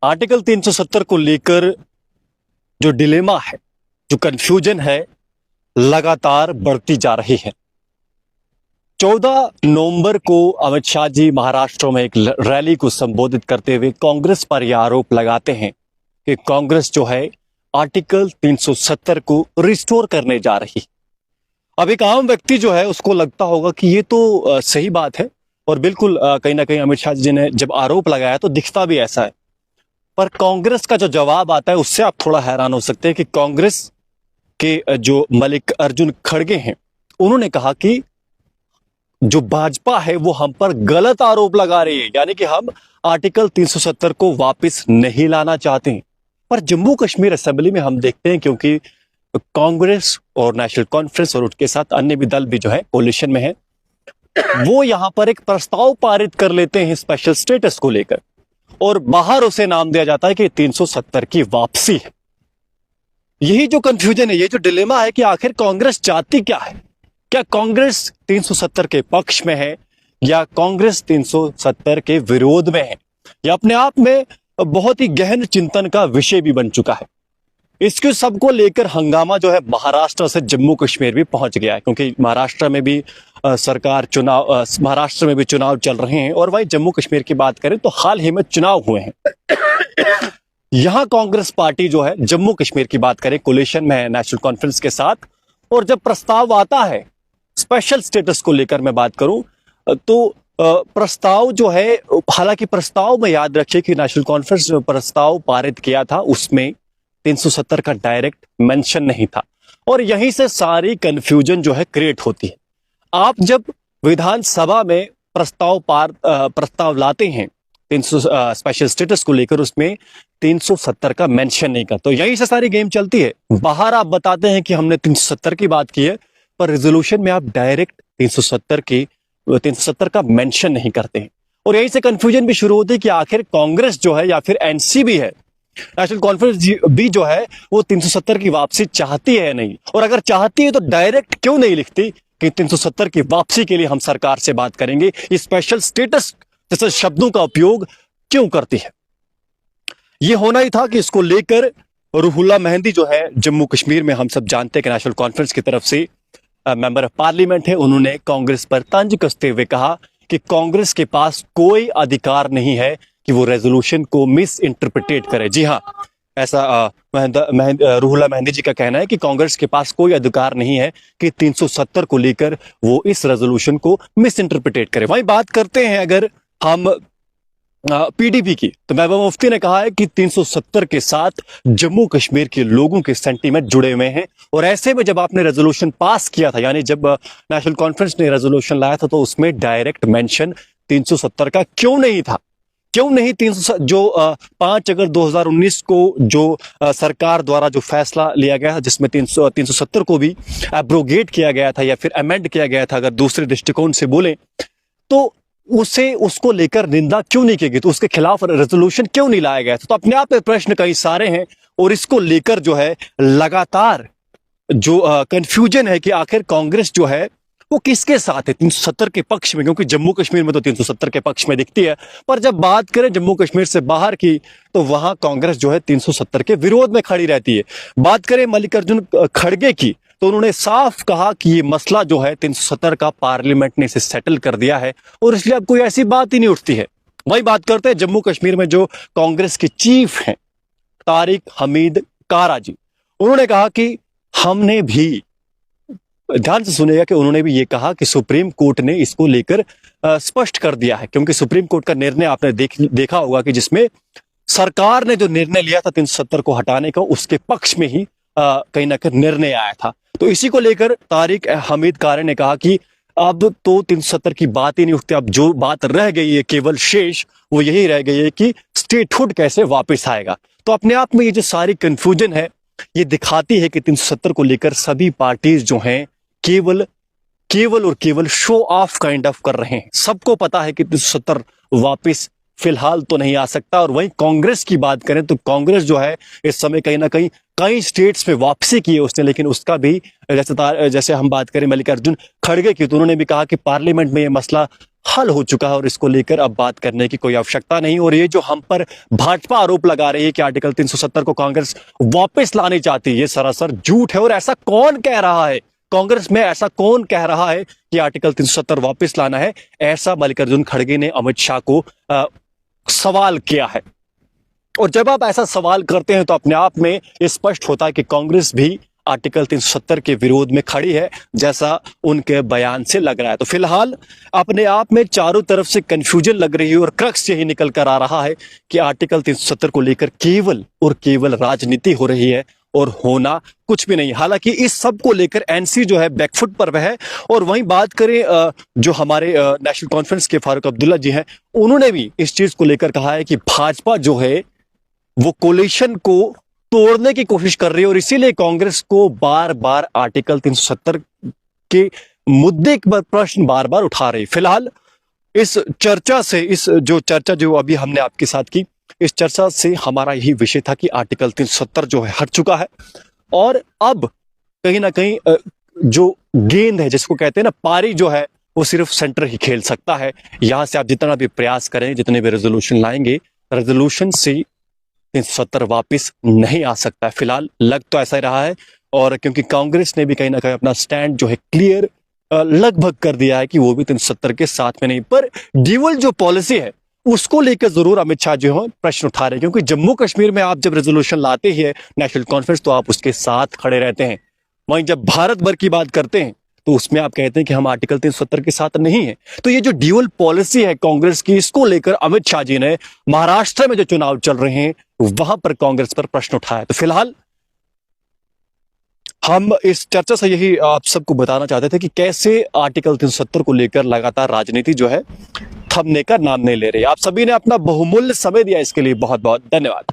Article 370 को लेकर जो डिलेमा है, जो कंफ्यूजन है, लगातार बढ़ती जा रही है। 14 नवंबर को अमित शाह जी महाराष्ट्र में एक रैली को संबोधित करते हुए कांग्रेस पर यह आरोप लगाते हैं कि कांग्रेस जो है आर्टिकल 370 को रिस्टोर करने जा रही। अब एक आम व्यक्ति जो है उसको लगता होगा कि ये तो सही बात है और बिल्कुल कहीं ना कहीं अमित शाह जी ने जब आरोप लगाया तो दिखता भी ऐसा है। पर कांग्रेस का जो जवाब आता है उससे आप थोड़ा हैरान हो सकते हैं कि कांग्रेस के जो मल्लिकार्जुन खड़गे हैं उन्होंने कहा कि जो भाजपा है वो हम पर गलत आरोप लगा रही है, यानी कि हम आर्टिकल 370 को वापस नहीं लाना चाहते हैं। पर जम्मू कश्मीर असेंबली में हम देखते हैं, क्योंकि कांग्रेस और नेशनल कॉन्फ्रेंस और उसके साथ अन्य भी दल भी जो है कोलिशन में है, वो यहां पर एक प्रस्ताव पारित कर लेते हैं स्पेशल स्टेटस को लेकर और बाहर उसे नाम दिया जाता है कि 370 की वापसी है। यही जो कंफ्यूजन है, ये जो डिलेमा है कि आखिर कांग्रेस चाहती क्या है। क्या कांग्रेस 370 के पक्ष में है या कांग्रेस 370 के विरोध में है, यह अपने आप में बहुत ही गहन चिंतन का विषय भी बन चुका है। इसके सबको लेकर हंगामा जो है महाराष्ट्र से जम्मू कश्मीर भी पहुंच गया है, क्योंकि महाराष्ट्र में भी महाराष्ट्र में भी चुनाव चल रहे हैं और वहीं जम्मू कश्मीर की बात करें तो हाल ही में चुनाव हुए हैं। यहां कांग्रेस पार्टी जो है जम्मू कश्मीर की बात करें कोलिशन में है नेशनल कॉन्फ्रेंस के साथ, और जब प्रस्ताव आता है स्पेशल स्टेटस को लेकर मैं बात करूं तो प्रस्ताव जो है, हालांकि प्रस्ताव में याद रखिए कि नेशनल कॉन्फ्रेंस जो प्रस्ताव पारित किया था उसमें 370 का डायरेक्ट मेंशन नहीं था और यहीं से सारी कंफ्यूजन जो है क्रिएट होती है। आप जब विधानसभा में प्रस्ताव लाते हैं 300 स्पेशल स्टेटस को लेकर, उसमें 370 का मेंशन नहीं करते, तो यहीं से सारी गेम चलती है। बाहर आप बताते हैं कि हमने 370 की बात की है, पर रेजोल्यूशन में आप डायरेक्ट 370 का मेंशन नहीं करते हैं और यहीं से कंफ्यूजन भी शुरू होती है कि आखिर कांग्रेस जो है या फिर एनसीबी है, नेशनल कॉन्फ्रेंस भी जो है वो 370 की वापसी चाहती है या नहीं, और अगर चाहती है तो डायरेक्ट क्यों नहीं लिखती कि 370 की वापसी के लिए हम सरकार से बात करेंगे, स्पेशल स्टेटस जैसे शब्दों का उपयोग क्यों करती है। यह होना ही था कि इसको लेकर रूहुल्ला मेहंदी जो है जम्मू कश्मीर में, हम सब जानते हैं कि नेशनल कॉन्फ्रेंस की तरफ से मेंबर ऑफ पार्लियामेंट है, उन्होंने कांग्रेस पर तंज कसते हुए कहा कि कांग्रेस के पास कोई अधिकार नहीं है कि वो रेजोल्यूशन को मिस इंटरप्रिटेट करे। जी हाँ, ऐसा रूहुल्ला मेहंदी जी का कहना है कि कांग्रेस के पास कोई अधिकार नहीं है कि 370 को लेकर वो इस रेजोल्यूशन को मिस इंटरप्रिटेट करे। वहीं बात करते हैं अगर हम पीडीपी की, तो महबूबा मुफ्ती ने कहा है कि 370 के साथ जम्मू कश्मीर के लोगों के सेंटीमेंट जुड़े हुए हैं और ऐसे में जब आपने रेजोल्यूशन पास किया था, यानी जब नेशनल कॉन्फ्रेंस ने रेजोल्यूशन लाया था, तो उसमें डायरेक्ट मेंशन 370 का क्यों नहीं था। क्यों नहीं 300 जो 5 अगस्त 2019 को जो सरकार द्वारा जो फैसला लिया गया था जिसमें 370 को भी एब्रोगेट किया गया था या फिर अमेंड किया गया था, अगर दूसरे दृष्टिकोण से बोले तो उसको लेकर निंदा क्यों नहीं की गई, तो उसके खिलाफ रेजोल्यूशन क्यों नहीं लाया गया था। तो अपने आप में प्रश्न कई सारे हैं और इसको लेकर जो है लगातार जो कंफ्यूजन है कि आखिर कांग्रेस जो है वो किसके साथ है, 370 के पक्ष में, क्योंकि जम्मू कश्मीर में तो 370 के पक्ष में दिखती है, पर जब बात करें जम्मू कश्मीर से बाहर की तो वहां कांग्रेस जो है 370 के विरोध में खड़ी रहती है। बात करें मल्लिकार्जुन खड़गे की, तो उन्होंने साफ कहा कि ये मसला जो है 370 का पार्लियामेंट ने इसे सेटल कर दिया है और इसलिए अब कोई ऐसी बात ही नहीं उठती है। वही बात करते हैं जम्मू कश्मीर में जो कांग्रेस के चीफ हैं तारिक हमीद कारा जी, उन्होंने कहा कि हमने भी, ध्यान से सुनिएगा कि उन्होंने भी ये कहा कि सुप्रीम कोर्ट ने इसको लेकर स्पष्ट कर दिया है, क्योंकि सुप्रीम कोर्ट का निर्णय आपने देखा होगा कि जिसमें सरकार ने जो निर्णय लिया था 370 को हटाने का, उसके पक्ष में ही कहीं ना कहीं निर्णय आया था। तो इसी को लेकर तारिक हमीद कारे ने कहा कि अब तो 370 की बात ही नहीं उठती, अब जो बात रह गई है केवल शेष वो यही रह गई है कि स्टेटहुड कैसे वापस आएगा। तो अपने आप में ये जो सारी कंफ्यूजन है ये दिखाती है कि 370 को लेकर सभी पार्टीज जो हैं केवल और केवल शो ऑफ काइंड ऑफ कर रहे हैं। सबको पता है कि 370 वापस फिलहाल तो नहीं आ सकता। और वहीं कांग्रेस की बात करें तो कांग्रेस जो है इस समय कहीं ना कहीं कई स्टेट्स में वापसी की है उसने, लेकिन उसका भी जैसे हम बात करें मल्लिकार्जुन खड़गे की, तो उन्होंने भी कहा कि पार्लियामेंट में ये मसला हल हो चुका है और इसको लेकर अब बात करने की कोई आवश्यकता नहीं। और ये जो हम पर भाजपा आरोप लगा रही है कि आर्टिकल 370 को कांग्रेस वापस लानी चाहती है, ये सरासर झूठ है। और ऐसा कौन कह रहा है कांग्रेस में, ऐसा कौन कह रहा है कि आर्टिकल 370 वापस लाना है? ऐसा मल्लिकार्जुन खड़गे ने अमित शाह को सवाल किया है। और जब आप ऐसा सवाल करते हैं तो अपने आप में स्पष्ट होता है कि कांग्रेस भी आर्टिकल 370 के विरोध में खड़ी है, जैसा उनके बयान से लग रहा है। तो फिलहाल अपने आप में चारों तरफ से कंफ्यूजन लग रही है और क्रक्स यही निकल कर आ रहा है कि आर्टिकल 370 को लेकर केवल और केवल राजनीति हो रही है और होना कुछ भी नहीं। हालांकि इस सब को लेकर एनसी जो है बैकफुट पर वह है। और वहीं बात करें जो हमारे नेशनल कॉन्फ्रेंस के फारूक अब्दुल्ला जी हैं, उन्होंने भी इस चीज को लेकर कहा है कि भाजपा जो है वो कोलिशन को तोड़ने की कोशिश कर रही है और इसीलिए कांग्रेस को बार बार आर्टिकल 370 के मुद्दे पर प्रश्न बार बार उठा रही। फिलहाल इस चर्चा से, इस जो चर्चा जो अभी हमने आपके साथ की, इस चर्चा से हमारा यही विषय था कि आर्टिकल 370 जो है हट चुका है और अब कहीं ना कहीं जो गेंद है, जिसको कहते हैं ना पारी, जो है वो सिर्फ सेंटर ही खेल सकता है। यहां से आप जितना भी प्रयास करें, जितने भी रेजोल्यूशन लाएंगे, रेजोल्यूशन से 370 वापस नहीं आ सकता है। फिलहाल लग तो ऐसा ही रहा है। और क्योंकि कांग्रेस ने भी कहीं ना कहीं अपना स्टैंड जो है क्लियर लगभग कर दिया है कि वो भी 370 के साथ में नहीं, पर ड्यूअल जो पॉलिसी है उसको लेकर जरूर अमित शाह जो है प्रश्न उठा रहे हैं। क्योंकि जम्मू कश्मीर में आप जब रेजोल्यूशन लाते हैं नेशनल कॉन्फ्रेंस, तो आप उसके साथ खड़े रहते हैं। वहीं जब भारत भर की बात करते हैं तो उसमें आप कहते हैं कि हम आर्टिकल 370 के साथ नहीं है। तो ये जो ड्यूअल पॉलिसी है कांग्रेस की, इसको लेकर अमित शाह जी ने महाराष्ट्र में जो चुनाव चल रहे हैं वहां पर कांग्रेस पर प्रश्न उठाया। तो फिलहाल हम इस चर्चा से यही आप सबको बताना चाहते थे कि कैसे आर्टिकल 370 को लेकर लगातार राजनीति जो है थमने का नाम नहीं ले रही। आप सभी ने अपना बहुमूल्य समय दिया, इसके लिए बहुत बहुत धन्यवाद।